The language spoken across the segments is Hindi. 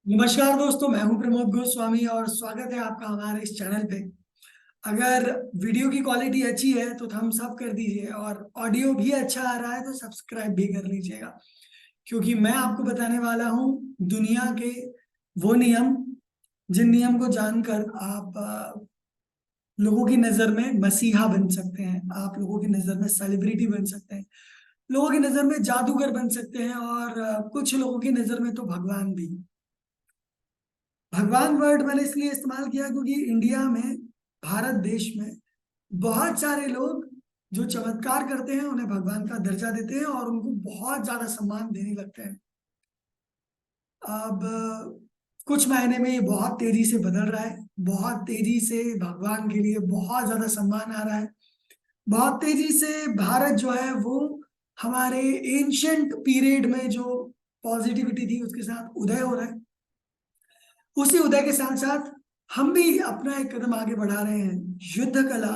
नमस्कार दोस्तों, मैं हूं प्रमोद गोस्वामी और स्वागत है आपका हमारे इस चैनल पे। अगर वीडियो की क्वालिटी अच्छी है तो थम्स अप कर दीजिए और ऑडियो भी अच्छा आ रहा है तो सब्सक्राइब भी कर लीजिएगा, क्योंकि मैं आपको बताने वाला हूं दुनिया के वो नियम जिन नियम को जानकर आप लोगों की नज़र में मसीहा बन सकते हैं, आप लोगों की नज़र में सेलिब्रिटी बन सकते हैं, लोगों की नज़र में जादूगर बन सकते हैं और कुछ लोगों की नज़र में तो भगवान भी। भगवान वर्ड मैंने इसलिए इस्तेमाल किया क्योंकि इंडिया में, भारत देश में बहुत सारे लोग जो चमत्कार करते हैं उन्हें भगवान का दर्जा देते हैं और उनको बहुत ज्यादा सम्मान देने लगते हैं। अब कुछ महीने में ये बहुत तेजी से बदल रहा है, बहुत तेजी से भगवान के लिए बहुत ज्यादा सम्मान आ रहा है, बहुत तेजी से भारत जो है वो हमारे एंशंट पीरियड में जो पॉजिटिविटी थी उसके साथ उदय हो रहा है। उसी उदय के साथ साथ हम भी अपना एक कदम आगे बढ़ा रहे हैं युद्ध कला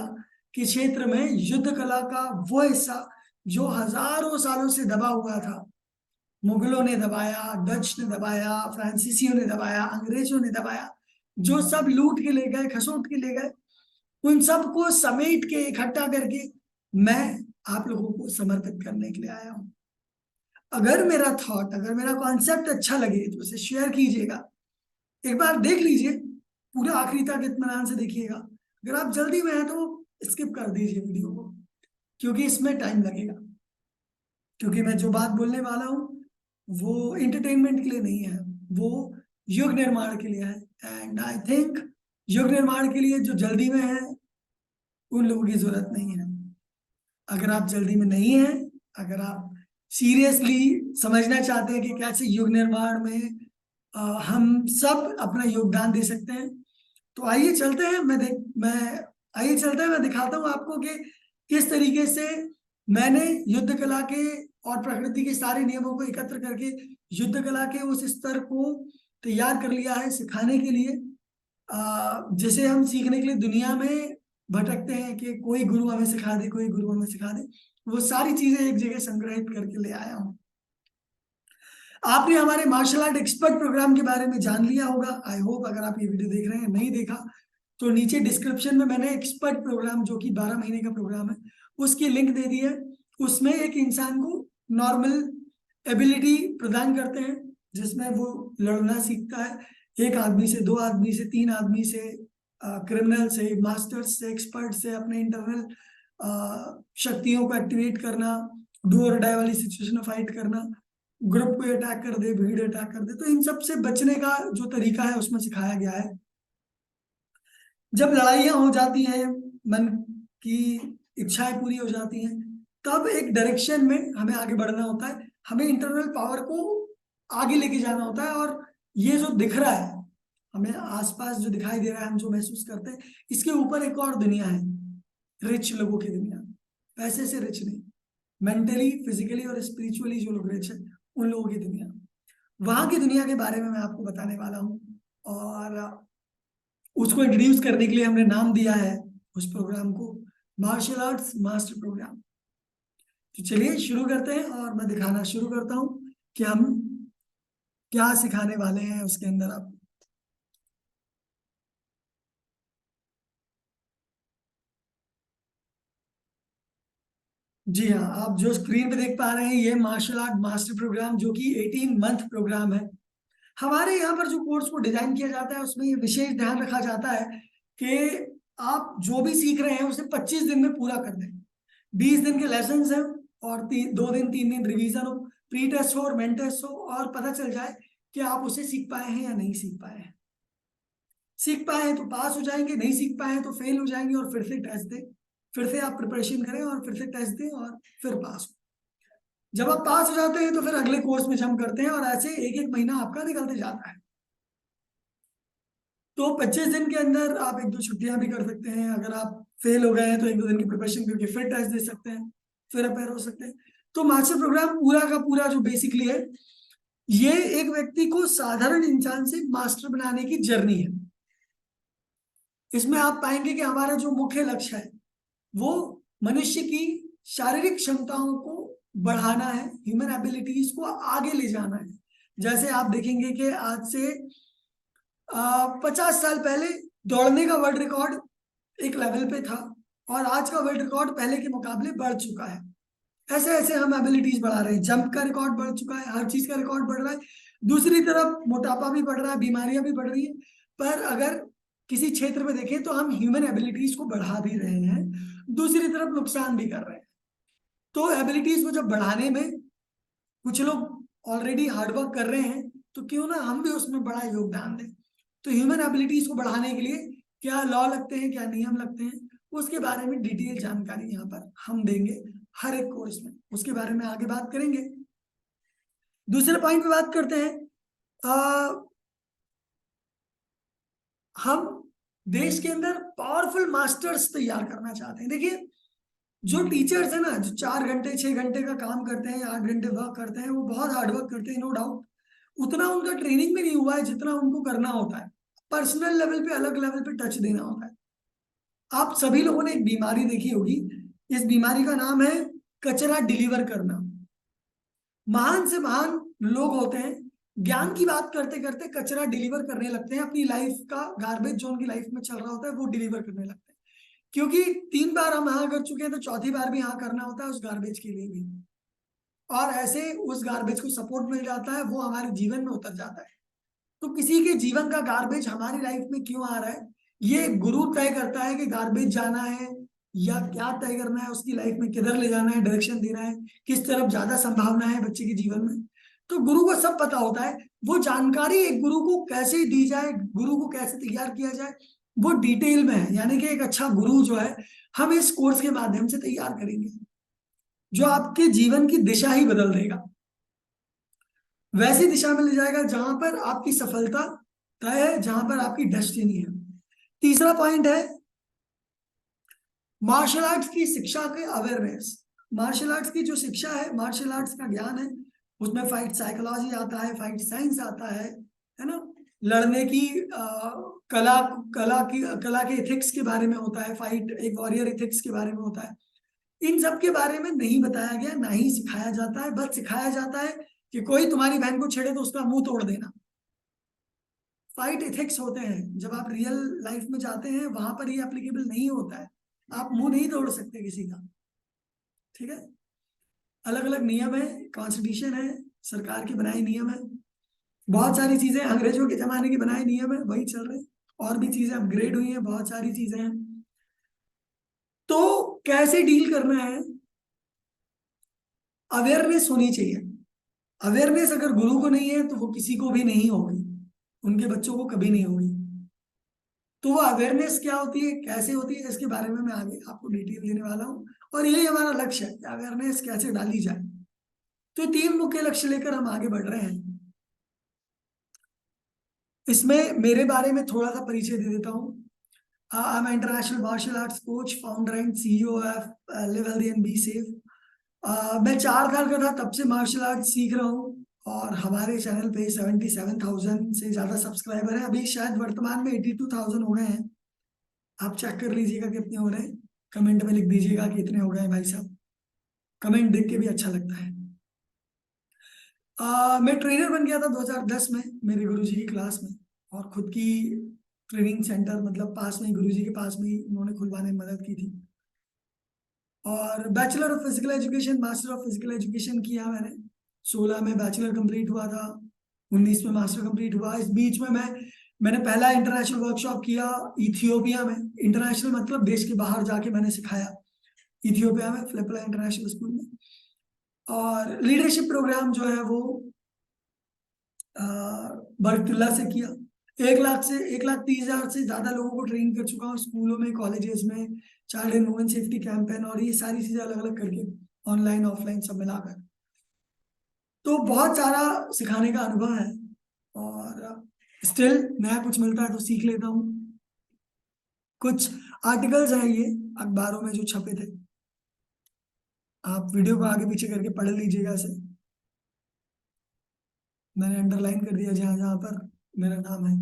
के क्षेत्र में। युद्ध कला का वो हिस्सा जो हजारों सालों से दबा हुआ था, मुगलों ने दबाया, डच ने दबाया, फ्रांसीसियों ने दबाया, अंग्रेजों ने दबाया, जो सब लूट के ले गए, खसोट के ले गए, उन सबको समेट के इकट्ठा करके मैं आप लोगों को समर्पित करने के लिए आया हूं। अगर मेरा थॉट, अगर मेरा कॉन्सेप्ट अच्छा लगे तो उसे शेयर कीजिएगा, एक बार देख लीजिए, पूरा आखिरी तक इत्मीनान से देखिएगा। अगर आप जल्दी में हैं तो स्किप कर दीजिए वीडियो को, क्योंकि इसमें टाइम लगेगा, क्योंकि मैं जो बात बोलने वाला हूँ वो इंटरटेनमेंट के लिए नहीं है, वो युग निर्माण के लिए है। एंड आई थिंक युग निर्माण के लिए जो जल्दी में है उन लोगों की जरूरत नहीं है। अगर आप जल्दी में नहीं हैं, अगर आप सीरियसली समझना चाहते हैं कि कैसे युग निर्माण में हम सब अपना योगदान दे सकते हैं, तो आइए चलते हैं। आइए चलते हैं, मैं दिखाता हूँ आपको कि किस तरीके से मैंने युद्ध कला के और प्रकृति के सारे नियमों को एकत्र करके युद्ध कला के उस स्तर को तैयार कर लिया है सिखाने के लिए, जिसे हम सीखने के लिए दुनिया में भटकते हैं कि कोई गुरु हमें सिखा दे, कोई गुरु हमें सिखा दे। वो सारी चीजें एक जगह संग्रहित करके ले आया हूँ। आपने हमारे मार्शल आर्ट एक्सपर्ट प्रोग्राम के बारे में जान लिया होगा, आई होप। अगर आप ये वीडियो देख रहे हैं, नहीं देखा तो नीचे डिस्क्रिप्शन में मैंने एक्सपर्ट प्रोग्राम, जो कि 12 महीने का प्रोग्राम है, उसकी लिंक दे दी है। उसमें एक इंसान को नॉर्मल एबिलिटी प्रदान करते हैं जिसमें वो लड़ना सीखता है, एक आदमी से, दो आदमी से, तीन आदमी से, क्रिमिनल से, मास्टर्स से, एक्सपर्ट से, अपने इंटरनल शक्तियों को एक्टिवेट करना, डू और डाई वाली सिचुएशन में फाइट करना, ग्रुप को अटैक कर दे, भीड़ अटैक कर दे, तो इन सब से बचने का जो तरीका है उसमें सिखाया गया है। जब लड़ाइयां हो जाती हैं, मन की इच्छाएं पूरी हो जाती हैं, तब एक डायरेक्शन में हमें आगे बढ़ना होता है, हमें इंटरनल पावर को आगे लेके जाना होता है। और ये जो दिख रहा है हमें आसपास, जो दिखाई दे रहा है, हम जो महसूस करते हैं, इसके ऊपर एक और दुनिया है, रिच लोगों की दुनिया। पैसे से रिच नहीं, मेंटली, फिजिकली और स्पिरिचुअली जो लोग रिच है, उन लोगों की दुनिया, वहां की दुनिया के बारे में मैं आपको बताने वाला हूँ। और उसको इंट्रोड्यूस करने के लिए हमने नाम दिया है उस प्रोग्राम को मार्शल आर्ट्स मास्टर प्रोग्राम। तो चलिए शुरू करते हैं और मैं दिखाना शुरू करता हूँ कि हम क्या सिखाने वाले हैं उसके अंदर। आप जी हाँ, आप जो स्क्रीन पे देख पा रहे हैं ये मार्शल आर्ट मास्टर प्रोग्राम, जो कि 18 मंथ प्रोग्राम है। हमारे यहाँ पर जो कोर्स को डिजाइन किया जाता है उसमें ये विशेष ध्यान रखा जाता है कि आप जो भी सीख रहे हैं उसे 25 दिन में पूरा कर दें। 20 दिन के लेसन हैं और 2 दिन 3 दिन रिवीजन हो, प्री टेस्ट हो और मेन टेस्ट हो, और पता चल जाए कि आप उसे सीख पाए हैं या नहीं सीख पाए हैं। सीख पाए हैं तो पास हो जाएंगे, नहीं सीख पाए हैं तो फेल हो जाएंगे, और फिर से टेस्ट दें, फिर से आप प्रिपरेशन करें और फिर से टेस्ट दें और फिर पास हो। जब आप पास हो जाते हैं तो फिर अगले कोर्स में जंप करते हैं और ऐसे एक एक महीना आपका निकलते जाता है। तो 25 दिन के अंदर आप एक दो छुट्टियां भी कर सकते हैं। अगर आप फेल हो गए हैं तो एक दो दिन की प्रिपरेशन करके फिर टेस्ट दे सकते हैं, फिर अपेयर हो सकते हैं। तो मास्टर प्रोग्राम पूरा का पूरा जो बेसिकली है, ये एक व्यक्ति को साधारण इंसान से मास्टर बनाने की जर्नी है। इसमें आप पाएंगे कि हमारा जो मुख्य लक्ष्य है वो मनुष्य की शारीरिक क्षमताओं को बढ़ाना है, ह्यूमन एबिलिटीज को आगे ले जाना है, जैसे आप देखेंगे कि आज से 50 साल पहले दौड़ने का वर्ल्ड रिकॉर्ड एक लेवल पे था, और आज का वर्ल्ड रिकॉर्ड पहले के मुकाबले बढ़ चुका है। ऐसे ऐसे हम एबिलिटीज बढ़ा रहे हैं, जंप का रिकॉर्ड बढ़ चुका है, हर चीज का रिकॉर्ड बढ़ रहा है। दूसरी तरफ मोटापा भी बढ़ रहा है, बीमारियां भी बढ़ रही है। पर अगर किसी क्षेत्र में देखें तो हम ह्यूमन एबिलिटीज को बढ़ा भी रहे हैं, दूसरी तरफ नुकसान भी कर रहे हैं। तो एबिलिटीज को जब बढ़ाने में कुछ लोग ऑलरेडी हार्डवर्क कर रहे हैं, तो क्यों ना हम भी उसमें बड़ा योगदान दें। तो ह्यूमन एबिलिटीज को बढ़ाने के लिए क्या लॉ लगते हैं, क्या नियम लगते हैं, उसके बारे में डिटेल जानकारी यहाँ पर हम देंगे हर एक कोर्स में, उसके बारे में आगे बात करेंगे। दूसरे पॉइंट पे बात करते हैं। हम देश के अंदर पावरफुल मास्टर्स तैयार करना चाहते हैं। देखिए, जो टीचर्स है ना, जो 4 घंटे 6 घंटे का काम करते हैं, 8 घंटे वर्क करते हैं, वो बहुत हार्ड वर्क करते हैं, नो डाउट। उतना उनका ट्रेनिंग में नहीं हुआ है जितना उनको करना होता है। पर्सनल लेवल पे, अलग लेवल पे टच देना होता है। आप सभी लोगों ने एक बीमारी देखी होगी, इस बीमारी का नाम है कचरा डिलीवर करना। महान से महान लोग होते हैं, ज्ञान की बात करते करते कचरा डिलीवर करने लगते हैं, अपनी लाइफ का गार्बेज जो उनकी लाइफ में चल रहा होता है वो डिलीवर करने लगते हैं। क्योंकि 3 बार हम यहाँ कर चुके हैं, तो चौथी बार भी यहाँ करना होता है उस गार्बेज के लिए भी। और ऐसे उस गार्बेज को सपोर्ट मिल जाता है, वो हमारे जीवन में उतर जाता है। तो किसी के जीवन का गार्बेज हमारी लाइफ में क्यों आ रहा है, ये गुरु तय करता है कि गार्बेज जाना है या क्या तय करना है, उसकी लाइफ में किधर ले जाना है, डायरेक्शन देना है, किस तरफ ज्यादा संभावना है बच्चे के जीवन में। तो गुरु को सब पता होता है। वो जानकारी एक गुरु को कैसे दी जाए, गुरु को कैसे तैयार किया जाए, वो डिटेल में है। यानी कि एक अच्छा गुरु जो है, हम इस कोर्स के माध्यम से तैयार करेंगे, जो आपके जीवन की दिशा ही बदल देगा, वैसी दिशा में ले जाएगा जहां पर आपकी सफलता तय है, जहां पर आपकी डेस्टिनी है। तीसरा पॉइंट है मार्शल आर्ट्स की शिक्षा के अवेयरनेस। मार्शल आर्ट्स की जो शिक्षा है, मार्शल आर्ट्स का ज्ञान है, उसमें फाइट साइकोलॉजी आता है, फाइट साइंस आता है ना, लड़ने की कला कला के एथिक्स के बारे में होता है, फाइट एक वॉरियर एथिक्स के बारे में होता है। इन सब के बारे में नहीं बताया गया, ना ही सिखाया जाता है। बस सिखाया जाता है कि कोई तुम्हारी बहन को छेड़े तो उसका मुंह तोड़ देना। फाइट एथिक्स होते हैं, जब आप रियल लाइफ में जाते हैं वहां पर ये एप्लीकेबल नहीं होता है। आप मुंह नहीं तोड़ सकते किसी का, ठीक है। अलग अलग नियम है, कॉन्स्टिट्यूशन है, सरकार के बनाए नियम है, बहुत सारी चीजें अंग्रेजों के जमाने के बनाए नियम है, वही चल रहे हैं। और भी चीजें अपग्रेड हुई हैं, बहुत सारी चीजें हैं। तो कैसे डील करना है, अवेयरनेस होनी चाहिए। अवेयरनेस अगर गुरु को नहीं है तो वो किसी को भी नहीं होगी, उनके बच्चों को कभी नहीं होगी। तो वो अवेयरनेस क्या होती है, कैसे होती है, इसके बारे में मैं आगे आपको डिटेल देने वाला हूँ। और यही हमारा लक्ष्य है कि अवेयरनेस कैसे डाली जाए। तो 3 मुख्य लक्ष्य लेकर हम आगे बढ़ रहे हैं। इसमें मेरे बारे में थोड़ा सा परिचय दे देता हूँ। I am international martial arts coach, founder and CEO of live healthy and be safe. मैं 4 साल का था तब से मार्शल आर्ट सीख रहा हूँ, और हमारे चैनल पे 77,000 से ज्यादा सब्सक्राइबर है। अभी शायद वर्तमान में 82,000 हो गए हैं। आप चेक कर लीजिएगा कितने हो रहे हैं, कमेंट में लिख दीजिएगा कि इतने हो गए हैं भाई साहब। कमेंट देख के भी अच्छा लगता है। मैं ट्रेनर बन गया था 2010 में मेरे गुरुजी की क्लास में, और खुद की ट्रेनिंग सेंटर, मतलब पास में ही, गुरुजी के पास में ही उन्होंने खुलवाने में मदद की थी। और bachelor of physical education, master of physical education किया मैंने। 16 में बैचलर कंप्लीट हुआ था, 19 में मास्टर कंप्लीट हुआ। इस बीच में मैंने पहला इंटरनेशनल वर्कशॉप किया इथियोपिया में। इंटरनेशनल मतलब देश के बाहर जाके मैंने सिखाया, इथियोपिया में फिलिपला इंटरनेशनल स्कूल में। और लीडरशिप प्रोग्राम जो है वो बरकतुल्ला से किया। 1,30,000 से ज्यादा लोगों को ट्रेन कर चुका हूँ, स्कूलों में, कॉलेजेस में, child and women safety campaign, और ये सारी चीजें अलग अलग करके, ऑनलाइन ऑफलाइन सब मिलाकर। तो बहुत सारा सिखाने का अनुभव है, और स्टिल नया कुछ मिलता है तो सीख लेता हूँ। कुछ आर्टिकल्स हैं ये अखबारों में जो छपे थे, आप वीडियो को आगे पीछे करके पढ़ लीजिएगा इसे। मैंने अंडरलाइन कर दिया जहां जहां पर मेरा नाम है।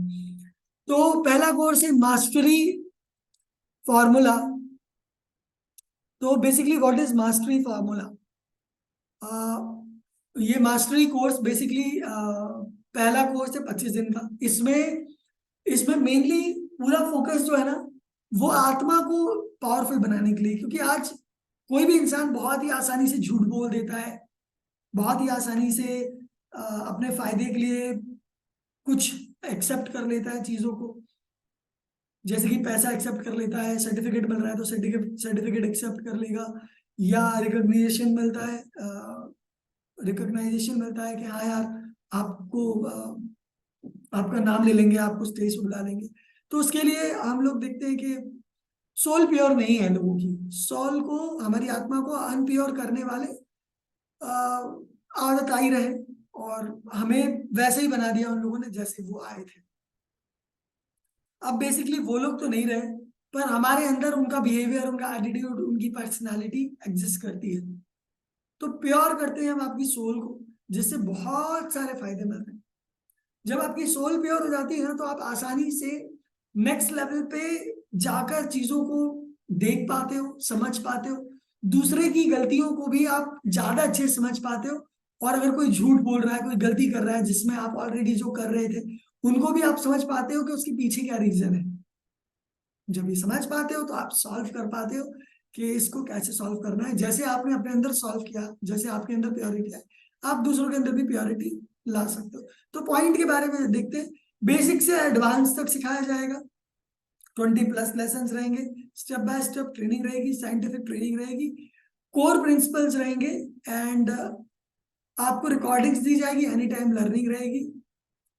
तो पहला कोर्स है मास्टरी फॉर्मूला। तो basically what is mastery formula? ये मास्टरी कोर्स बेसिकली पहला कोर्स है 25 दिन का। इसमें इसमें मेनली पूरा फोकस जो है ना, वो आत्मा को पावरफुल बनाने के लिए, क्योंकि आज कोई भी इंसान बहुत ही आसानी से झूठ बोल देता है, बहुत ही आसानी से अपने फायदे के लिए कुछ एक्सेप्ट कर लेता है चीजों को। जैसे कि पैसा एक्सेप्ट कर लेता है, सर्टिफिकेट मिल रहा है तो सर्टिफिकेट सर्टिफिकेट एक्सेप्ट कर लेगा, या रिकॉग्निशन मिलता है, रिकॉग्नाइजेशन मिलता है कि हाँ यार आपको आपका नाम ले लेंगे, आपको स्टेज पे बुला लेंगे। तो उसके लिए हम लोग देखते हैं कि सोल प्योर नहीं है लोगों की। सोल को, हमारी आत्मा को अनप्योर करने वाले आदत आई रहे, और हमें वैसे ही बना दिया उन लोगों ने जैसे वो आए थे। अब बेसिकली वो लोग तो नहीं रहे, पर हमारे अंदर उनका बिहेवियर, उनका एटीट्यूड, उनकी पर्सनालिटी एग्जिस्ट करती है। तो प्योर करते हैं हम आपकी सोल को, जिससे बहुत सारे फायदे मिलते हैं। जब आपकी सोल प्योर हो जाती है ना, तो आप आसानी से नेक्स्ट लेवल पे जाकर चीजों को देख पाते हो, समझ पाते हो। दूसरे की गलतियों को भी आप ज्यादा अच्छे से समझ पाते हो। और अगर कोई झूठ बोल रहा है, कोई गलती कर रहा है जिसमें आप ऑलरेडी जो कर रहे थे, उनको भी आप समझ पाते हो कि उसके पीछे क्या रीजन है। जब ये समझ पाते हो तो आप सॉल्व कर पाते हो कि इसको कैसे सॉल्व करना है। जैसे आपने अपने अंदर सॉल्व किया, जैसे आपके अंदर प्योरिटी है, आप दूसरों के अंदर भी प्योरिटी ला सकते हो। तो पॉइंट के बारे में देखते हैं। बेसिक से एडवांस तक सिखाया जाएगा, 20+ लेसन रहेंगे, स्टेप बाय स्टेप ट्रेनिंग रहेगी, साइंटिफिक ट्रेनिंग रहेगी, कोर प्रिंसिपल्स रहेंगे, एंड आपको रिकॉर्डिंग्स दी जाएगी, एनी टाइम लर्निंग रहेगी,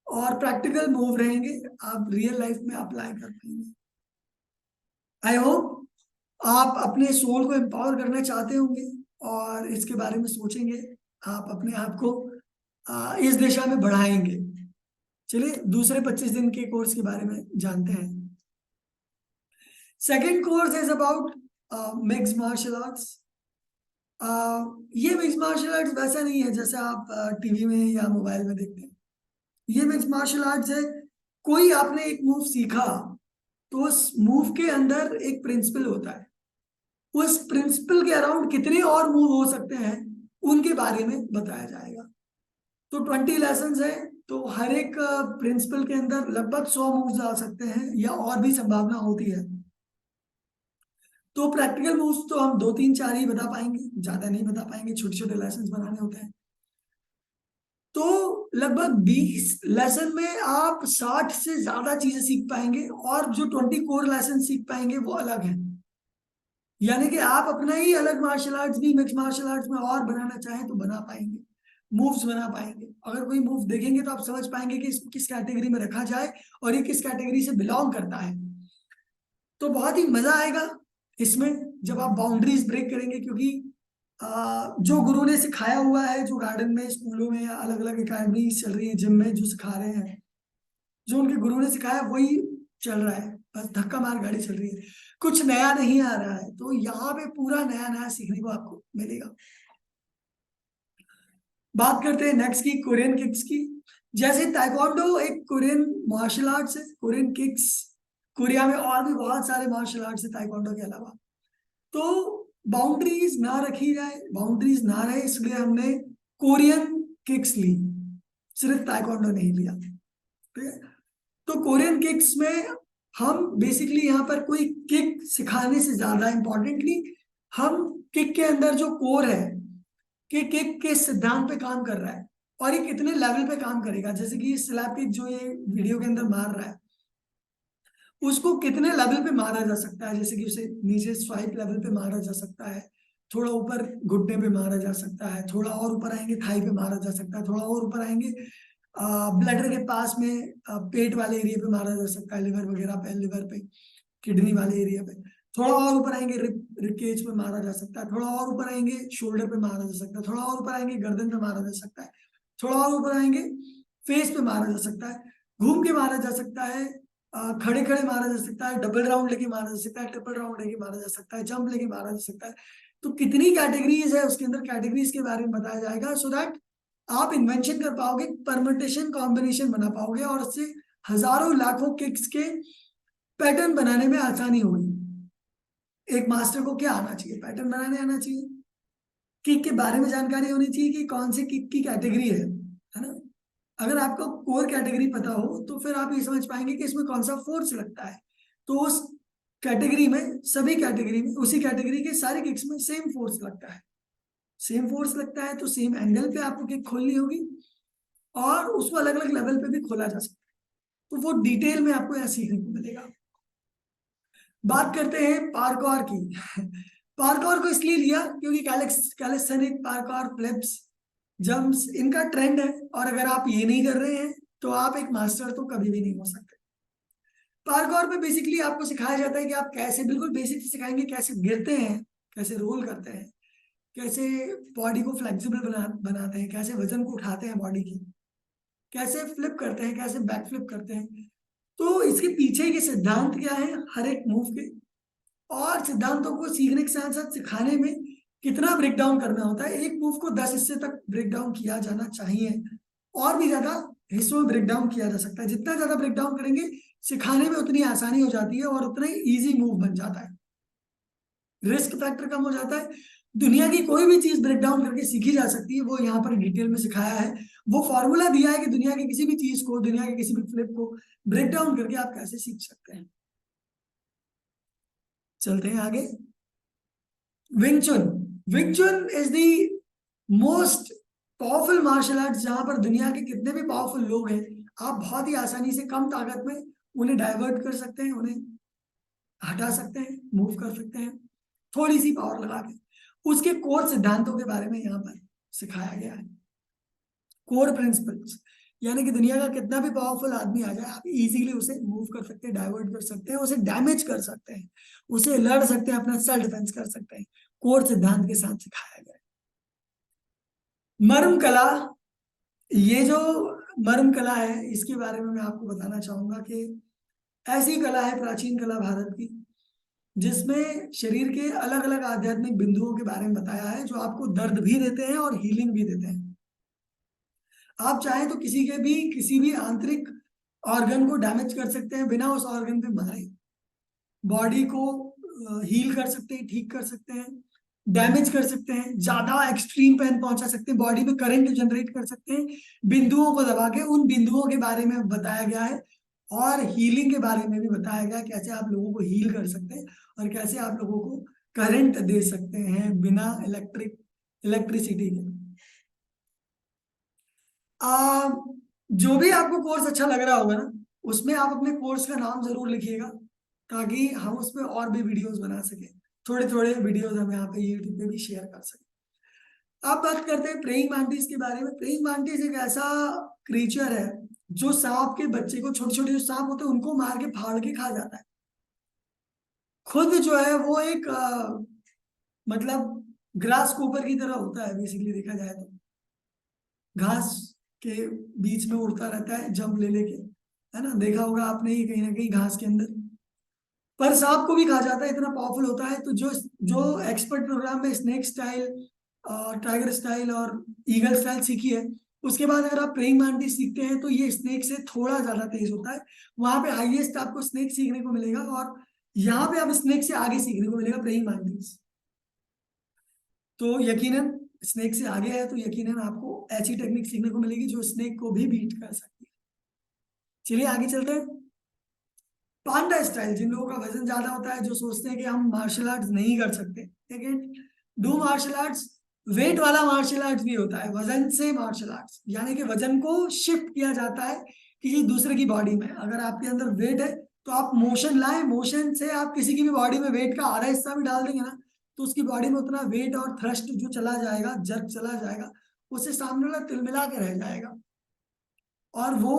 और प्रैक्टिकल मूव रहेंगे, आप रियल लाइफ में अप्लाई कर पाएंगे। आई होप आप अपने सोल को एम्पावर करना चाहते होंगे और इसके बारे में सोचेंगे, आप अपने आप को इस दिशा में बढ़ाएंगे। चलिए दूसरे 25 दिन के कोर्स के बारे में जानते हैं। Second course is about mix martial arts. ये मिक्स मार्शल आर्ट्स वैसा नहीं है जैसे आप टीवी में या मोबाइल में देखते हैं। ये मिक्स मार्शल आर्ट्स है, कोई आपने एक मूव सीखा तो उस मूव के अंदर एक प्रिंसिपल होता है, उस प्रिंसिपल के अराउंड कितने और मूव हो सकते हैं उनके बारे में बताया जाएगा। तो 20 लेसन है, तो हर एक प्रिंसिपल के अंदर लगभग 100 मूव्स आ सकते हैं, या और भी संभावना होती है। तो प्रैक्टिकल मूव्स तो हम 2 3 4 ही बता पाएंगे, ज्यादा नहीं बता पाएंगे, छोटे छोटे लेसन बनाने होते हैं। तो लगभग 20 लेसन में आप 60 से ज्यादा चीजें सीख पाएंगे, और जो 20 कोर लेसन सीख पाएंगे वो अलग है। यानी कि आप अपना ही अलग मार्शल आर्ट्स भी मिक्स मार्शल आर्ट्स में और बनाना चाहें तो बना पाएंगे, मूव्स बना पाएंगे। अगर कोई मूव देखेंगे तो आप समझ पाएंगे कि इसको किस कैटेगरी में रखा जाए और ये किस कैटेगरी से बिलोंग करता है। तो बहुत ही मजा आएगा इसमें जब आप बाउंड्रीज ब्रेक करेंगे, क्योंकि जो गुरु ने सिखाया हुआ है, जो गार्डन में, स्कूलों में, अलग अलग एकेडमी चल रही है, जिम में जो सिखा रहे हैं, जो उनके गुरु ने सिखाया वही चल रहा है, बस धक्का मार गाड़ी चल रही है, कुछ नया नहीं आ रहा है। तो यहाँ पे पूरा नया नया सीखने को आपको मिलेगा। बात करते हैं नेक्स्ट की, कोरियन किक्स की। जैसे ताइक्वांडो एक कोरियन मार्शल आर्ट्स है, कोरियन किक्स, कोरिया में और भी बहुत सारे मार्शल आर्ट्स है ताइक्वांडो के अलावा। तो बाउंड्रीज ना रखी जाए, बाउंड्रीज ना रहे, इसलिए हमने कोरियन किक्स ली, सिर्फ ताइक्वांडो नहीं लिया। ठीक है, तो कोरियन किक्स में हम बेसिकली यहाँ पर कोई किक सिखाने से ज्यादा इंपॉर्टेंटली हम किक के अंदर जो कोर है कि किक किस सिद्धांत पे काम कर रहा है और ये कितने लेवल पे काम करेगा। जैसे कि स्लैप किक जो ये वीडियो के अंदर मार रहा है, उसको कितने लेवल पे मारा जा सकता है। जैसे कि उसे नीचे स्वाइप लेवल पे मारा जा सकता है, थोड़ा ऊपर घुटने पे मारा जा सकता है, थोड़ा और ऊपर आएंगे थाई पे मारा जा सकता है, थोड़ा और ऊपर आएंगे ब्लडर के पास में पेट वाले एरिया पे मारा जा सकता है, लिवर वगैरह पे, लिवर पे, किडनी वाले एरिया पे। थोड़ा और ऊपर आएंगे रिब केज पे मारा जा सकता है, थोड़ा और ऊपर आएंगे शोल्डर पे मारा जा सकता है, थोड़ा और ऊपर आएंगे गर्दन पे मारा जा सकता है, थोड़ा और ऊपर आएंगे फेस पे मारा जा सकता है, घूम के मारा जा सकता है, खड़े खड़े मारा जा सकता है, डबल राउंड लेके मारा जा सकता है, ट्रिपल राउंड लेके मारा जा सकता है, जंप लेके मारा जा सकता है। तो कितनी कैटेगरीज है उसके अंदर, कैटेगरीज के बारे में बताया जाएगा, सो दैट आप इन्वेंशन कर पाओगे, परमुटेशन कॉम्बिनेशन बना पाओगे, और उससे हजारों लाखों किक्स के पैटर्न बनाने में आसानी होगी। एक मास्टर को क्या आना चाहिए, पैटर्न बनाने आना चाहिए, किक के बारे में जानकारी होनी चाहिए कि कौन सी किक की कैटेगरी है ना। अगर आपको कोर कैटेगरी पता हो तो फिर आप ये समझ पाएंगे कि इसमें कौन सा फोर्स लगता है। तो उस कैटेगरी में, सभी कैटेगरी में, उसी कैटेगरी के सारे किक्स में सेम फोर्स लगता है। सेम फोर्स लगता है तो सेम एंगल पे आपको किक खोलनी होगी और उसको अलग अलग लेवल पे भी खोला जा सकता है। तो वो डिटेल में आपको यहाँ सीखने को मिलेगा। बात करते हैं पार्कौर की। पार्कौर को इसलिए लिया क्योंकि कैलिस्थेनिक, पार्कौर, फ्लिप्स, जंप्स, इनका ट्रेंड है। और अगर आप ये नहीं कर रहे हैं तो आप एक मास्टर तो कभी भी नहीं हो सकते। पार्कौर पे बेसिकली आपको सिखाया जाता है कि आप कैसे, बिल्कुल बेसिक से सिखाएंगे, कैसे गिरते हैं, कैसे रोल करते हैं, कैसे बॉडी को फ्लेक्सिबल बनाते हैं, कैसे वजन को उठाते हैं बॉडी की, कैसे फ्लिप करते हैं, कैसे बैक फ्लिप करते हैं। तो इसके पीछे के सिद्धांत क्या है हर एक मूव के, और सिद्धांतों को सीखने के साथ साथ सिखाने में कितना ब्रेक डाउन करना होता है। एक मूव को 10 हिस्से तक ब्रेक डाउन किया जाना चाहिए, और भी ज्यादा हिस्सों में ब्रेक डाउन किया जा सकता है। जितना ज्यादा ब्रेक डाउन करेंगे सिखाने में उतनी आसानी हो जाती है और उतना ही ईजी मूव बन जाता है, रिस्क फैक्टर कम हो जाता है। दुनिया की कोई भी चीज ब्रेक डाउन करके सीखी जा सकती है, वो यहाँ पर डिटेल में सिखाया है। वो फॉर्मूला दिया है कि दुनिया की किसी भी चीज को, दुनिया के किसी भी फ्लिप को ब्रेक डाउन करके आप कैसे सीख सकते हैं। चलते हैं आगे। Wing Chun. Wing Chun is the most powerful martial art, जहां पर दुनिया के कितने भी पावरफुल लोग हैं आप बहुत ही आसानी से कम ताकत में उन्हें डाइवर्ट कर सकते हैं, उन्हें हटा सकते हैं, मूव कर सकते हैं थोड़ी सी पावर लगा के। उसके कोर सिद्धांतों के बारे में यहाँ पर सिखाया गया है। कोर प्रिंसिपल्स, यानी कि दुनिया का कितना भी पावरफुल आदमी आ जाए आप इजीली उसे मूव कर सकते हैं, डाइवर्ट कर सकते हैं, उसे डैमेज कर सकते हैं, उसे लड़ सकते हैं, अपना सेल्फ डिफेंस कर सकते हैं। कोर सिद्धांत के साथ सिखाया गया है। मर्म कला। ये जो मर्म कला है इसके बारे में मैं आपको बताना चाहूंगा कि ऐसी कला है, प्राचीन कला भारत की, जिसमें शरीर के अलग अलग आध्यात्मिक बिंदुओं के बारे में बताया है, जो आपको दर्द भी देते हैं और हीलिंग भी देते हैं। आप चाहें तो किसी भी आंतरिक ऑर्गन को डैमेज कर सकते हैं बिना उस ऑर्गन पे मारे, बॉडी को हील कर सकते हैं, ठीक कर सकते हैं, डैमेज कर सकते हैं, ज्यादा एक्सट्रीम पेन पहुंचा सकते हैं, बॉडी में करंट जनरेट कर सकते हैं बिंदुओं को दबा के। उन बिंदुओं के बारे में बताया गया है और हीलिंग के बारे में भी बताया गया, कैसे आप लोगों को हील कर सकते हैं और कैसे आप लोगों को करंट दे सकते हैं बिना इलेक्ट्रिसिटी के। आ, जो भी आपको कोर्स अच्छा लग रहा होगा ना, उसमें आप अपने कोर्स का नाम जरूर लिखिएगा, ताकि हम उसमें और भी वीडियोस बना सके। थोड़े थोड़े वीडियोस हम यहाँ पे यूट्यूब पे भी शेयर कर सकें। अब बात करते हैं प्रेइंग मैंटिस के बारे में। प्रेइंग मैंटिस एक ऐसा क्रीचर है जो सांप के बच्चे को, छोटे छोटे जो सांप होते हैं उनको मार के फाड़ के खा जाता है। खुद जो है वो एक मतलब ग्रास कोपर की तरह होता है बेसिकली, देखा जाए तो घास के बीच में उड़ता रहता है जंप ले लेके, है ना, देखा होगा आपने ही कहीं ना कहीं घास के अंदर। पर सांप को भी खा जाता है, इतना पावरफुल होता है। तो जो जो एक्सपर्ट प्रोग्राम में स्नेक स्टाइल, टाइगर स्टाइल और ईगल स्टाइल सीखी है, उसके बाद अगर आप प्रेइंग मैंटिस सीखते हैं तो ये स्नेक से थोड़ा ज्यादा तेज होता है। वहां पे हाईएस्ट आपको स्नेक सीखने को मिलेगा और यहाँ पे आप स्नेक से आगे सीखने को मिलेगा प्रेइंग मैंटिस। तो यकीनन स्नेक से आगे है तो यकीनन आपको ऐसी टेक्निक सीखने को मिलेगी जो स्नेक को भी बीट कर सकती है। चलिए आगे चलते हैं। पांडा स्टाइल, जिन लोगों का वजन ज्यादा होता है, जो सोचते हैं कि हम मार्शल आर्ट्स नहीं कर सकते, लेकिन डू मार्शल आर्ट्स। वेट वाला मार्शल आर्ट्स भी होता है, वजन से मार्शल आर्ट्स, यानी कि वजन को शिफ्ट किया जाता है किसी दूसरे की बॉडी में। अगर आपके अंदर वेट है तो आप मोशन लाएं, मोशन से आप किसी की भी बॉडी में वेट का आधा हिस्सा भी डाल देंगे ना, तो उसकी बॉडी में उतना वेट और थ्रस्ट जो चला जाएगा, जर्क चला जाएगा, उससे सामने वाला तिलमिला के रह जाएगा। और वो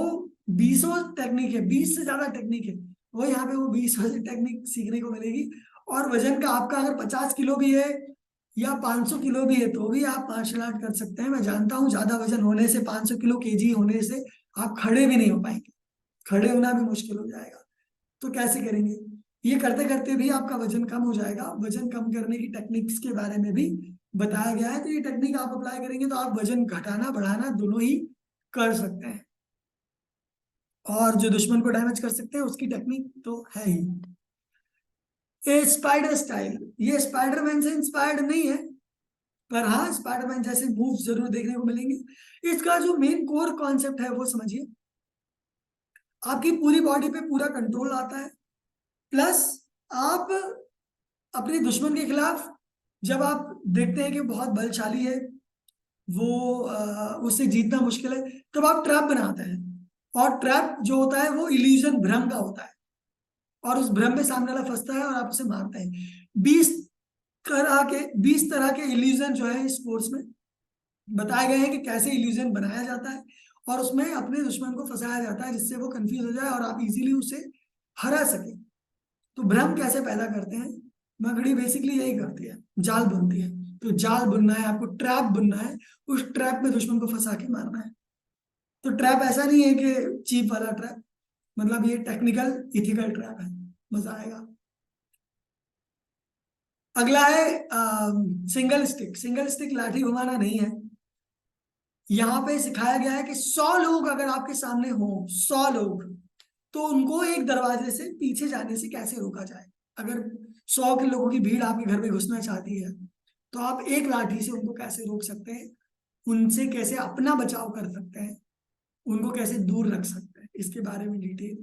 20 टेक्निक है, 20 से ज्यादा टेक्निक है, वो यहाँ पे वो 20 टेक्निक सीखने को मिलेगी। और वजन का आपका अगर 50 किलो भी है या 500 किलो भी है तो भी आप मार्शल आर्ट कर सकते हैं। मैं जानता हूँ ज्यादा वजन होने से, 500 किलो केजी होने से आप खड़े भी नहीं हो पाएंगे, खड़े होना भी मुश्किल हो जाएगा। तो कैसे करेंगे? ये करते करते भी आपका वजन कम हो जाएगा। वजन कम करने की टेक्निक्स के बारे में भी बताया गया है। तो ये टेक्निक आप अप्लाई करेंगे तो आप वजन घटाना बढ़ाना दोनों ही कर सकते हैं, और जो दुश्मन को डैमेज कर सकते हैं उसकी टेक्निक तो है ही। ए स्पाइडर स्टाइल, ये स्पाइडरमैन से इंस्पायर्ड नहीं है, पर हाँ, स्पाइडरमैन जैसे मूव जरूर देखने को मिलेंगे। इसका जो मेन कोर कॉन्सेप्ट है वो समझिए, आपकी पूरी बॉडी पे पूरा कंट्रोल आता है, प्लस आप अपने दुश्मन के खिलाफ, जब आप देखते हैं कि बहुत बलशाली है वो, उससे जीतना मुश्किल है, तब आप ट्रैप बनाते हैं। और ट्रैप जो होता है वो इल्यूजन, भ्रम का होता है, और उस भ्रम में सामने वाला फंसता है और आप उसे मारते हैं। 20 तरह के इल्यूजन जो है स्पोर्ट्स में बताए गए हैं कि कैसे इल्यूजन बनाया जाता है, और उसमें अपने दुश्मन को फंसाया जाता है जिससे वो कंफ्यूज हो जाए और आप इजीली उसे हरा सके। तो भ्रम कैसे पैदा करते हैं, मकड़ी बेसिकली यही करती है, जाल बुनती है। तो जाल बुनना है, आपको ट्रैप बुनना है, उस ट्रैप में दुश्मन को फंसा के मारना है। तो ट्रैप ऐसा नहीं है कि चीप वाला ट्रैप, मतलब ये टेक्निकल इथिकल ट्रैप है। मजा आएगा। अगला है सिंगल स्टिक। सिंगल स्टिक लाठी घुमाना नहीं है। यहाँ पे सिखाया गया है कि 100 लोग अगर आपके सामने हो, 100 लोग, तो उनको एक दरवाजे से पीछे जाने से कैसे रोका जाए। अगर 100 के लोगों की भीड़ आपके घर में घुसना चाहती है, तो आप एक लाठी से उनको कैसे रोक सकते हैं, उनसे कैसे अपना बचाव कर सकते हैं, उनको कैसे दूर रख सकते हैं, इसके बारे में डिटेल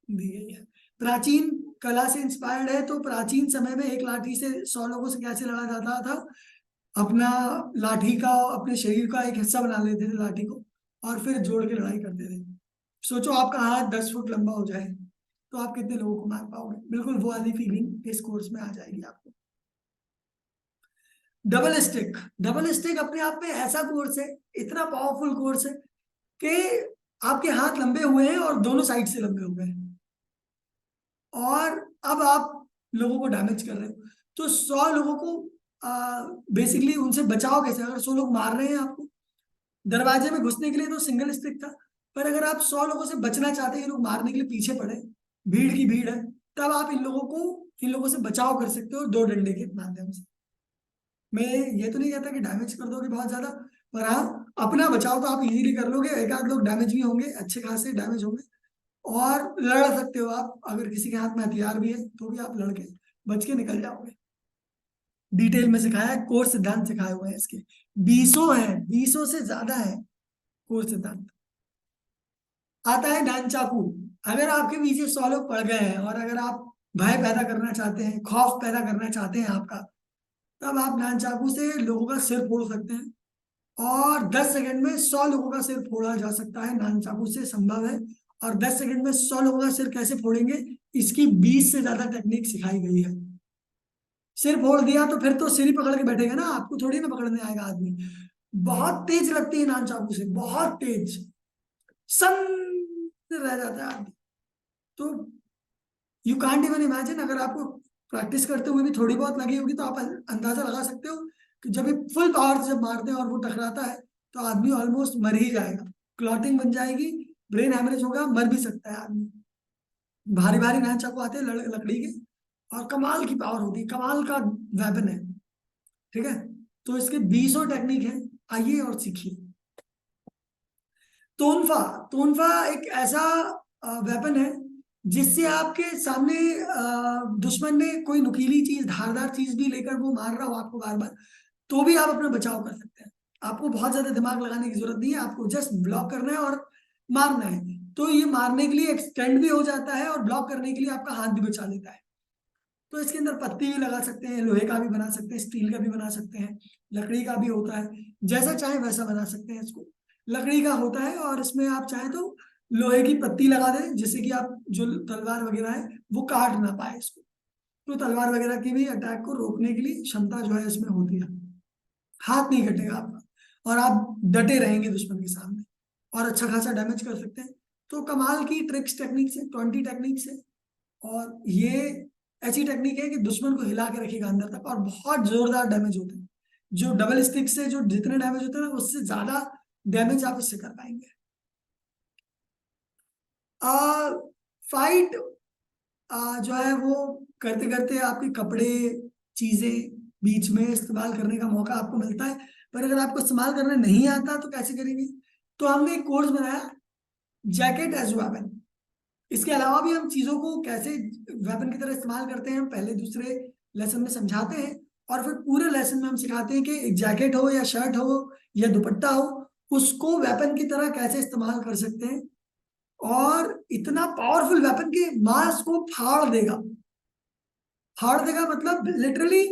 दी गई है। प्राचीन कला से इंस्पायर्ड है, तो प्राचीन समय में एक लाठी से 100 लोगों से कैसे लड़ा जाता था। अपना लाठी का, अपने शरीर का एक हिस्सा बना लेते थे लाठी को, और फिर जोड़ के लड़ाई करते थे। सोचो आपका हाथ 10 फुट लंबा हो जाए, तो आप कितने लोगों को मार पाओगे। बिल्कुल वो वाली फीलिंग इस कोर्स में आ जाएगी आपको। Double stick. डबल स्टिक अपने आप में ऐसा कोर्स है, इतना पावरफुल कोर्स है कि आपके हाथ लंबे हुए हैं और दोनों साइड से लंबे हुए हैं, और अब आप लोगों को डैमेज कर रहे हो। तो 100 लोगों को बेसिकली उनसे बचाओ कैसे, अगर 100 लोग मार रहे हैं आपको। दरवाजे में घुसने के लिए तो सिंगल स्टिक था, पर अगर आप 100 लोगों से बचना चाहते हैं, ये लोग मारने के लिए पीछे पड़े, भीड़ की भीड़ है, तब आप इन लोगों से बचाव कर सकते हो 2 डंडे के माध्यम से। मैं ये तो नहीं कहता कि डैमेज कर दोगे बहुत ज्यादा, पर हाँ, अपना बचाव तो आप इजीली कर लोगे। एक आध लोग डैमेज भी होंगे, अच्छे खासे डैमेज होंगे, और लड़ सकते हो आप। अगर किसी के हाथ में हथियार भी है तो भी आप लड़के बच के निकल जाओगे। डिटेल में सिखाया है, कोर सिद्धांत सिखाए हुए हैं इसके। 20 है, 20 से ज्यादा है कोर सिद्धांत। आता है नानचाकू। अगर आपके पीछे 100 लोग पड़ गए हैं और अगर आप भय पैदा करना चाहते हैं, खौफ पैदा करना चाहते हैं आपका, तब आप नानचाकू से लोगों का सिर फोड़ सकते हैं, और 10 सेकंड में 100 लोगों का सिर फोड़ा जा सकता है, नानचाकू से संभव है। और 10 सेकंड में 100 लोगों का सिर कैसे फोड़ेंगे, इसकी 20 से ज्यादा टेक्निक सिखाई गई है। सिर फोड़ दिया तो फिर तो सिर ही पकड़ के बैठेगा ना, आपको थोड़ी ना पकड़ने आएगा आदमी। बहुत तेज लगती है नान चाकू से, बहुत तेज, सन से रह जाता है आदमी। तो यू कांट इवन इमेजिन, अगर आपको प्रैक्टिस करते हुए भी थोड़ी बहुत लगी होगी, तो आप अंदाजा लगा सकते हो कि जब ये फुल पावर से जब मारते हैं और वो टकराता है, तो आदमी ऑलमोस्ट मर ही जाएगा, क्लॉटिंग बन जाएगी, ब्रेन हैमरेज होगा, मर भी सकता है आदमी। भारी भारी नान चाकू आते हैं लकड़ी के, और कमाल की पावर होती है, कमाल का वेपन है। ठीक है, तो इसके 20 टेक्निक है, आइए और सीखिए। तोनफा। तोनफा एक ऐसा वेपन है जिससे आपके सामने दुश्मन ने कोई नुकीली चीज, धारदार चीज भी लेकर वो मार रहा हो आपको बार बार, तो भी आप अपना बचाव कर सकते हैं। आपको बहुत ज्यादा दिमाग लगाने की जरूरत नहीं है, आपको जस्ट ब्लॉक करना है और मारना है। तो ये मारने के लिए एक्सटेंड भी हो जाता है, और ब्लॉक करने के लिए आपका हाथ भी बचा लेता है। तो इसके अंदर पत्ती भी लगा सकते हैं, लोहे का भी बना सकते हैं, स्टील का भी बना सकते हैं, लकड़ी का भी होता है, जैसा चाहे वैसा बना सकते हैं इसको। लकड़ी का होता है, और इसमें आप चाहे तो लोहे की पत्ती लगा दें, जिससे कि आप जो तलवार वगैरह है वो काट ना पाए इसको। तो तलवार वगैरह की भी अटैक को रोकने के लिए क्षमता जो है इसमें होती है। हाथ नहीं कटेगा आपका, और आप डटे रहेंगे दुश्मन के सामने, और अच्छा खासा डैमेज कर सकते हैं। तो कमाल की ट्रिक्स टेक्निक्स है, 20 टेक्निक्स है, और ये ऐसी टेक्निक है कि दुश्मन को हिला के रखेगा अंदर तक, और बहुत जोरदार डैमेज होते हैं। जो डबल स्टिक से जो जितने डैमेज होते हैं ना, उससे ज्यादा डैमेज आप इससे कर पाएंगे। फाइट जो है वो करते करते आपके कपड़े, चीजें बीच में इस्तेमाल करने का मौका आपको मिलता है, पर अगर आपको इस्तेमाल करना नहीं आता तो कैसे करेंगे। तो हमने एक कोर्स बनाया, जैकेट एज वेपन। इसके अलावा भी हम चीजों को कैसे वेपन की तरह इस्तेमाल करते हैं, हम पहले दूसरे लेसन में समझाते हैं, और फिर पूरे लेसन में हम सिखाते हैं कि एक जैकेट हो या शर्ट हो या दुपट्टा हो, उसको वेपन की तरह कैसे इस्तेमाल कर सकते हैं। और इतना पावरफुल वेपन कि मांस को फाड़ देगा। फाड़ देगा मतलब लिटरली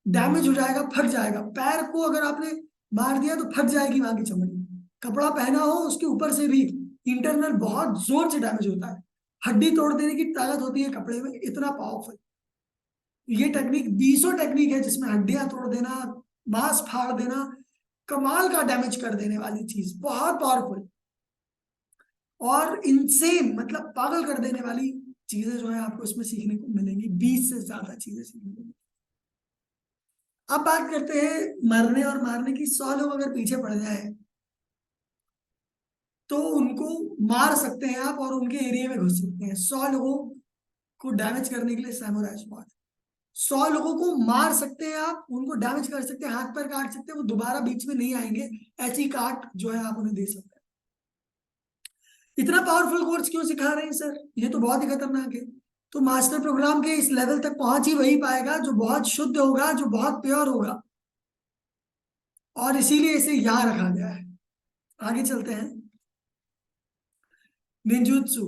डैमेज हो जाएगा, फट जाएगा। पैर को अगर आपने मार दिया तो फट जाएगी वहां की चमड़ी। कपड़ा पहना हो उसके ऊपर से भी इंटरनल बहुत जोर से डैमेज होता है। हड्डी तोड़ देने की ताकत होती है कपड़े में, इतना पावरफुल। ये टेक्निक 20 टेक्निक है जिसमें हड्डियां तोड़ देना, मांस फाड़ देना, कमाल का डैमेज कर देने वाली चीज, बहुत पावरफुल और इनसेन मतलब पागल कर देने वाली चीजें जो है आपको इसमें सीखने को मिलेंगी। 20 से ज्यादा चीजें सीखने को मिलेंगी। अब बात करते हैं मरने और मारने की। 100 लोग अगर पीछे पड़ जाए तो उनको मार सकते हैं आप और उनके एरिया में घुस सकते हैं। 100 लोगों को डैमेज करने के लिए सैमुराई स्वॉर्ड। 100 लोगों को मार सकते हैं आप, उनको डैमेज कर सकते हैं, हाथ पैर काट सकते हैं, वो दोबारा बीच में नहीं आएंगे। ऐसी काट जो है आप उन्हें दे सकते हैं। इतना पावरफुल कोर्स क्यों सिखा रहे हैं सर, ये तो बहुत ही खतरनाक है। तो मास्टर प्रोग्राम के इस लेवल तक पहुंच ही वही पाएगा जो बहुत शुद्ध होगा, जो बहुत प्योर होगा, और इसीलिए इसे यहां रखा गया है। आगे चलते हैं। निंजुत्सु।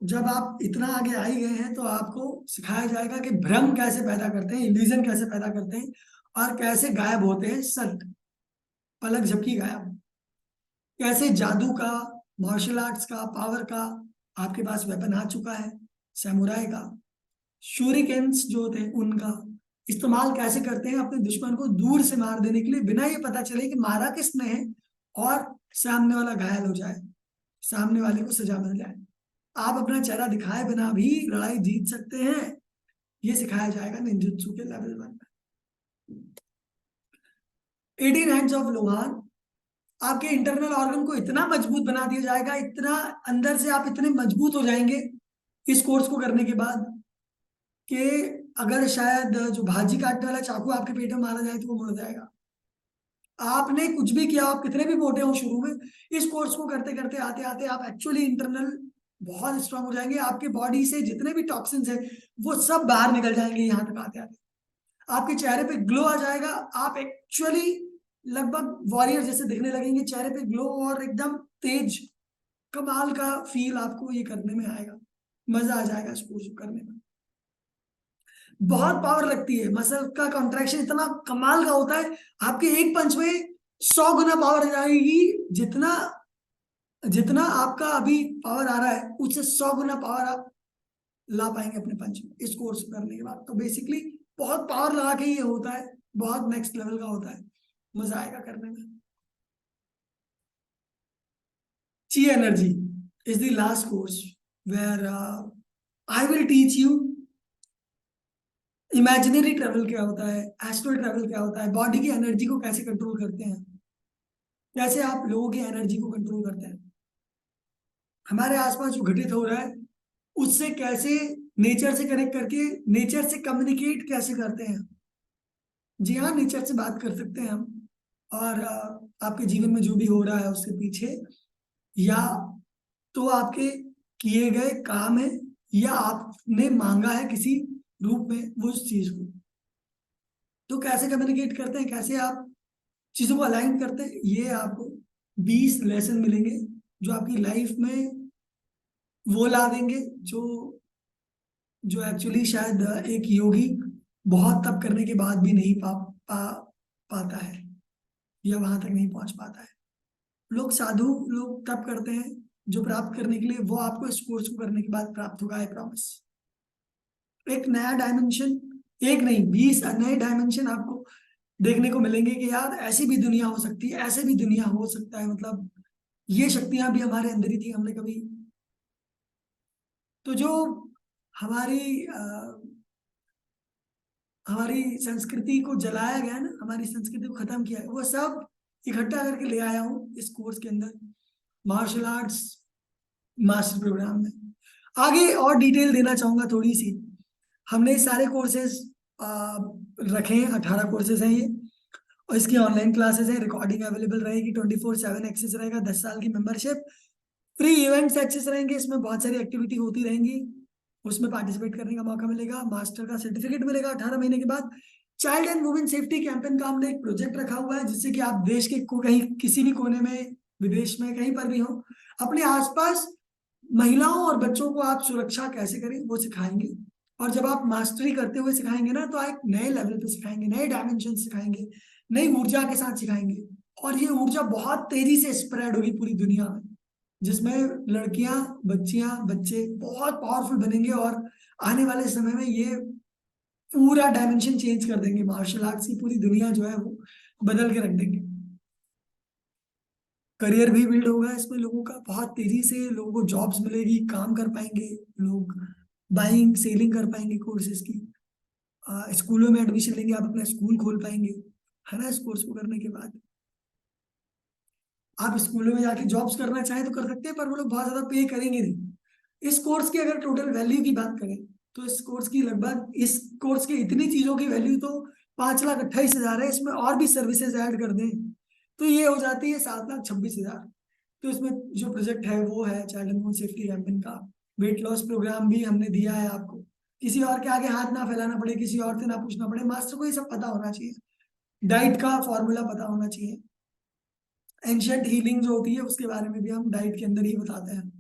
जब आप इतना आगे आ ही गए हैं तो आपको सिखाया जाएगा कि भ्रम कैसे पैदा करते हैं, इल्यूजन कैसे पैदा करते हैं, और कैसे गायब होते हैं सट, पलक झपकी गायब। कैसे जादू का, मार्शल आर्ट्स का, पावर का आपके पास वेपन आ चुका है, सैमुराई का। शूरिकेन्स जो थे उनका इस्तेमाल कैसे करते हैं अपने दुश्मन को दूर से मार देने के लिए, बिना ये पता चले कि मारा किसने है, और सामने वाला घायल हो जाए, सामने वाले को सजा मिल जाए। आप अपना चेहरा दिखाए बिना भी लड़ाई जीत सकते हैं। ये सिखाया जाएगा निंजुत्सु के लेवल 1 में। 18 हैंड्स ऑफ लोहान। आपके इंटरनल ऑर्गन को इतना मजबूत बना दिया जाएगा, इतना अंदर से आप इतने मजबूत हो जाएंगे इस कोर्स को करने के बाद, कि अगर शायद जो भाजी काटने वाला चाकू आपके पेट में मारा जाए तो वो मुड़ जाएगा। आपने कुछ भी किया, आप कितने भी मोटे हो शुरू में, इस कोर्स को करते करते आते आते आप एक्चुअली इंटरनल बहुत स्ट्रांग हो जाएंगे। आपके बॉडी से जितने भी टॉक्सिन्स है वो सब बाहर निकल जाएंगे यहाँ तक आते आते। आपके चेहरे पे ग्लो आ जाएगा, आप एक्चुअली लगभग वॉरियर जैसे दिखने लगेंगे। चेहरे पे ग्लो और एकदम तेज, कमाल का फील आपको ये करने में आएगा। मजा आ जाएगा इस कोर्स को करने में। बहुत पावर लगती है, मसल का कॉन्ट्रैक्शन इतना कमाल का होता है। आपके एक पंच में 100 गुना पावर आ जाएगी। जितना जितना आपका अभी पावर आ रहा है उससे 100 गुना पावर आप ला पाएंगे अपने पंच में इस कोर्स करने के बाद। तो बेसिकली बहुत पावर लगा के ये होता है, बहुत नेक्स्ट लेवल का होता है, मजा आएगा करने में। Chi energy is the last course where I will teach you imaginary travel क्या होता है, एस्ट्रल ट्रेवल क्या होता है, बॉडी की एनर्जी को कैसे कंट्रोल करते हैं, कैसे आप लोगों की एनर्जी को कंट्रोल करते हैं, हमारे आसपास जो घटित हो रहा है उससे कैसे नेचर से कनेक्ट करके नेचर से कम्युनिकेट कैसे करते हैं। जी हाँ, नेचर से बात कर सकते हैं हम, और आपके जीवन में जो भी हो रहा है उसके पीछे, या तो आपके किए गए काम है या आपने मांगा है किसी रूप में वो उस चीज को। तो कैसे कम्युनिकेट करते हैं, कैसे आप चीजों को अलाइन करते हैं, ये आपको 20 लेसन मिलेंगे जो आपकी लाइफ में वो ला देंगे जो जो एक्चुअली शायद एक योगी बहुत तप करने के बाद भी नहीं पाता है, या वहां तक नहीं पहुंच पाता है। लोग साधु लोग तप करते हैं जो प्राप्त करने के लिए, वो आपको इस कोर्स को करने के बाद प्राप्त होगा, आई प्रॉमिस। एक नया डायमेंशन, एक नहीं 20 नए डायमेंशन आपको देखने को मिलेंगे कि यार ऐसी भी दुनिया हो सकती है, ऐसे भी दुनिया हो सकता है। मतलब ये शक्तियां भी हमारे अंदर ही थी, हमने कभी। तो जो हमारी हमारी संस्कृति को जलाया गया ना, हमारी संस्कृति को खत्म किया है, वो सब इकट्ठा करके ले आया हूँ इस कोर्स के अंदर, मार्शल आर्ट्स मास्टर प्रोग्राम में। आगे और डिटेल देना चाहूंगा थोड़ी सी। हमने सारे कोर्सेज रखे हैं, 18 कोर्सेज हैं ये, और इसकी ऑनलाइन क्लासेस हैं, रिकॉर्डिंग अवेलेबल रहेगी, 24/7 एक्सेस रहेगा, 10 साल की मेंबरशिप, फ्री इवेंट्स एक्सेस रहेंगे, इसमें बहुत सारी एक्टिविटी होती रहेंगी, उसमें पार्टिसिपेट करने का मौका मिलेगा, मास्टर का सर्टिफिकेट मिलेगा 18 महीने के बाद। Child and women safety campaign का हमने एक प्रोजेक्ट रखा हुआ है, जिससे कि आप देश के कहीं किसी भी कोने में, विदेश में, कहीं पर भी हो, अपने आसपास महिलाओं और बच्चों को आप सुरक्षा कैसे करें वो सिखाएंगे। और जब आप मास्टरी करते हुए सिखाएंगे ना, तो आप नए लेवल पे सिखाएंगे, नए डायमेंशन सिखाएंगे, नई ऊर्जा के साथ सिखाएंगे। और ये ऊर्जा बहुत तेजी से स्प्रेड होगी पूरी दुनिया में, जिसमें लड़कियां, बच्चियां, बच्चे बहुत पावरफुल बनेंगे, और आने वाले समय में ये पूरा डायमेंशन चेंज कर देंगे। मार्शल आर्ट्स की पूरी दुनिया जो है वो बदल के रख देंगे। करियर भी बिल्ड होगा इसमें लोगों का, बहुत तेजी से लोगों को जॉब्स मिलेगी, काम कर पाएंगे लोग, बाइंग सेलिंग कर पाएंगे कोर्सेज की। स्कूलों में एडमिशन लेंगे, आप अपना स्कूल खोल पाएंगे, है ना। इस कोर्स को करने के बाद आप स्कूलों में जाके जॉब्स करना चाहें तो कर सकते हैं, पर वो लोग बहुत ज्यादा पे करेंगे नहीं। इस कोर्स की अगर टोटल वैल्यू की बात करें, तो इस कोर्स की इतनी चीजों की वैल्यू तो 5,28,000 है। इसमें और भी सर्विसेज ऐड कर दें तो ये हो जाती है 7,26,000। तो इसमें जो प्रोजेक्ट है वो है child and women safety campaign का। वेट लॉस प्रोग्राम भी हमने दिया है आपको, किसी और के आगे हाथ ना फैलाना पड़े, किसी और से ना पूछना पड़े, मास्टर को ये सब पता होना चाहिए। डाइट का फॉर्मूला पता होना चाहिए। एंशियंट हीलिंग जो होती है उसके बारे में भी हम डाइट के अंदर ही बताते हैं।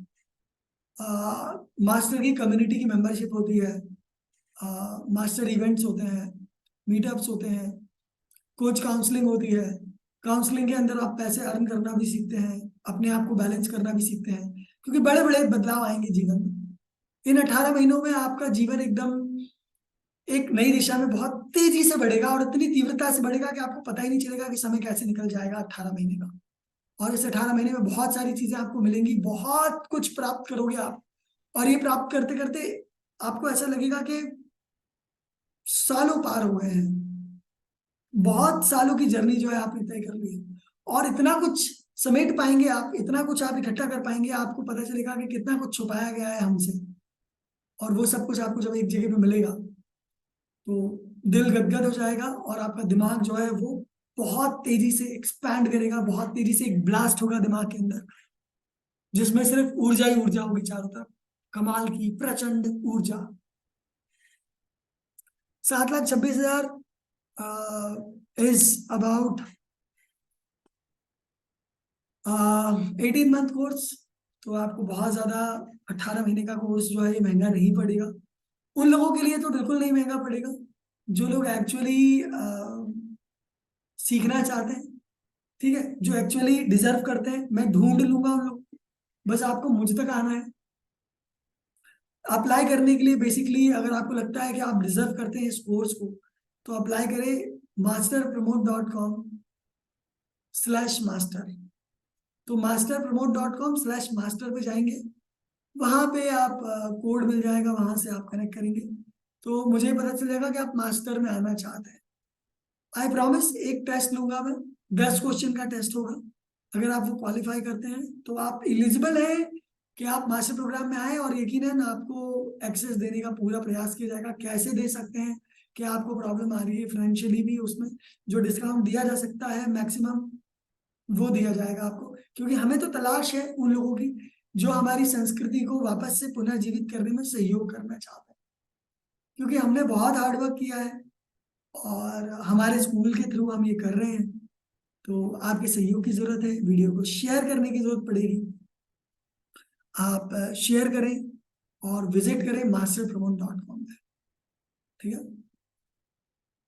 मास्टर की कम्युनिटी की मेंबरशिप होती है, मास्टर इवेंट्स होते हैं, मीटअप्स होते हैं, कोच काउंसलिंग होती है। काउंसलिंग के अंदर आप पैसे अर्न करना भी सीखते हैं, अपने आप को बैलेंस करना भी सीखते हैं, क्योंकि बड़े बड़े बदलाव आएंगे जीवन में। इन 18 महीनों में आपका जीवन एकदम एक नई दिशा में बहुत तेजी से बढ़ेगा, और इतनी तीव्रता से बढ़ेगा कि आपको पता ही नहीं चलेगा कि समय कैसे निकल जाएगा 18 महीने का। और इस 18 महीने में बहुत सारी चीजें आपको मिलेंगी, बहुत कुछ प्राप्त करोगे आप। और ये प्राप्त करते करते आपको ऐसा लगेगा कि सालों पार हो गए हैं। बहुत सालों की जर्नी जो है आपने तय कर ली है, और इतना कुछ समेट पाएंगे आप, इतना कुछ आप इकट्ठा कर पाएंगे, आपको पता चलेगा कि कितना कुछ छुपाया गया है हमसे। और वो सब कुछ आपको जब एक जगह पे मिलेगा तो दिल गदगद हो जाएगा, और आपका दिमाग जो है वो बहुत तेजी से एक्सपैंड करेगा, बहुत तेजी से एक ब्लास्ट होगा दिमाग के अंदर, जिसमें सिर्फ ऊर्जा ही ऊर्जा होगी चारों तरफ, कमाल की प्रचंड ऊर्जा। 7,26,000 इज अबाउट 18 मंथ कोर्स। तो आपको बहुत ज्यादा, 18 महीने का कोर्स जो है ये महंगा नहीं पड़ेगा। उन लोगों के लिए तो बिल्कुल नहीं महंगा पड़ेगा जो लोग एक्चुअली सीखना चाहते हैं, ठीक है, जो एक्चुअली डिजर्व करते हैं। मैं ढूंढ लूंगा उन लोग, बस आपको मुझ तक आना है। अप्लाई करने के लिए बेसिकली अगर आपको लगता है कि आप डिजर्व करते हैं इस कोर्स को, तो अप्लाई करें masterpromote.com/master। तो masterpromote.com/master पे जाएंगे, वहां पे आप कोड मिल जाएगा, वहां से आप कनेक्ट करेंगे तो मुझे पता चल जाएगा कि आप मास्टर में आना चाहते हैं। आई प्रॉमिस, एक टेस्ट लूंगा मैं, 10 क्वेश्चन का टेस्ट होगा। अगर आप वो क्वालिफाई करते हैं तो आप एलिजिबल हैं कि आप मास्टर प्रोग्राम में आए, और यकीनन आपको एक्सेस देने का पूरा प्रयास किया जाएगा। कैसे दे सकते हैं, क्या आपको प्रॉब्लम आ रही है फाइनेंशियली भी, उसमें जो डिस्काउंट दिया जा सकता है मैक्सिमम वो दिया जाएगा आपको, क्योंकि हमें तो तलाश है उन लोगों की जो हमारी संस्कृति को वापस से पुनर्जीवित करने में सहयोग करना चाहते हैं। क्योंकि हमने बहुत हार्ड वर्क किया है, और हमारे स्कूल के थ्रू हम ये कर रहे हैं। तो आपके सहयोग की जरूरत है, वीडियो को शेयर करने की जरूरत पड़ेगी। आप शेयर करें और विजिट करें masterpromote.com पे, ठीक है।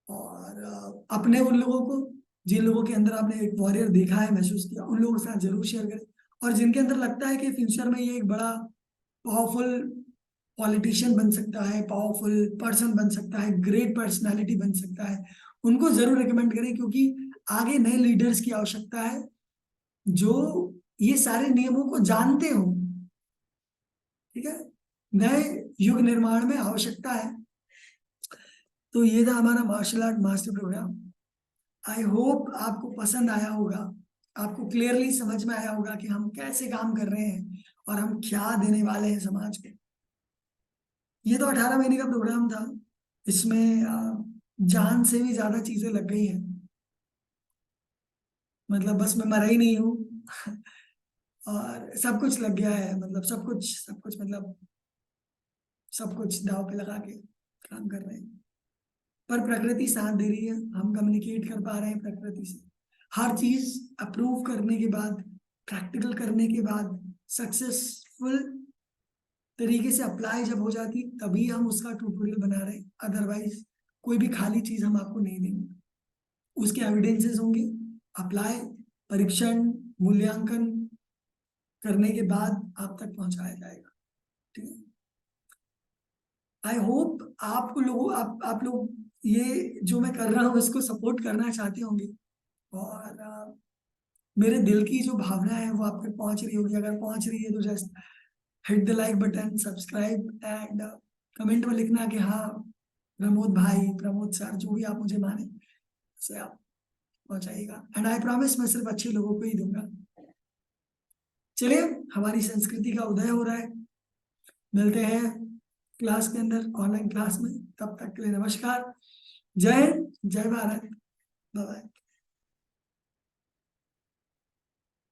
और अपने उन लोगों को, जिन लोगों के अंदर आपने एक वॉरियर देखा है, महसूस किया, उन लोगों के साथ जरूर शेयर करें। और जिनके अंदर लगता है कि फ्यूचर में ये एक बड़ा पावरफुल पॉलिटिशियन बन सकता है, पावरफुल पर्सन बन सकता है, ग्रेट पर्सनालिटी बन सकता है, उनको जरूर रिकमेंड करें, क्योंकि आगे नए लीडर्स की आवश्यकता है जो ये सारे नियमों को जानते हो, ठीक है। नए युग निर्माण में आवश्यकता है। तो ये था हमारा martial art master program. I hope आपको पसंद आया होगा, आपको क्लियरली समझ में आया होगा कि हम कैसे काम कर रहे हैं और हम क्या देने वाले हैं समाज को। ये तो 18 महीने का प्रोग्राम था, इसमें जान से भी ज्यादा चीजें लग गई हैं। मतलब बस मैं मरा ही नहीं हूँ और सब कुछ लग गया है, मतलब सब कुछ दाव पे लगा के काम कर रहे हैं। पर प्रकृति साथ दे रही है, हम कम्युनिकेट कर पा रहे हैं प्रकृति से। हर चीज अप्रूव करने के बाद, प्रैक्टिकल करने के बाद, सक्सेसफुल तरीके से अप्लाई जब हो जाती, तभी हम उसका ट्यूटोरियल बना रहे हैं। अदरवाइज कोई भी खाली चीज हम आपको नहीं देंगे, उसके एविडेंसेस होंगे, अप्लाई, परीक्षण, मूल्यांकन करने के बाद आप तक पहुंचाया जाएगा। ठीक है, आई होप आप लोग ये जो मैं कर रहा हूँ इसको सपोर्ट करना चाहते होंगे, और मेरे दिल की जो भावना है वो आप तक पहुंच रही होगी। अगर पहुंच रही है तो just hit the like button, subscribe and comment में लिखना कि हाँ प्रमोद भाई, प्रमोद सर, जो भी आप मुझे माने उसे आप पहुंचाइएगा। एंड आई प्रॉमिस मैं सिर्फ अच्छे लोगों को ही दूंगा। चलिए, हमारी संस्कृति का उदय हो रहा है, मिलते हैं क्लास के अंदर, ऑनलाइन क्लास में। तब तक के लिए नमस्कार, जय हिंद, जय भारत, बाय बाय।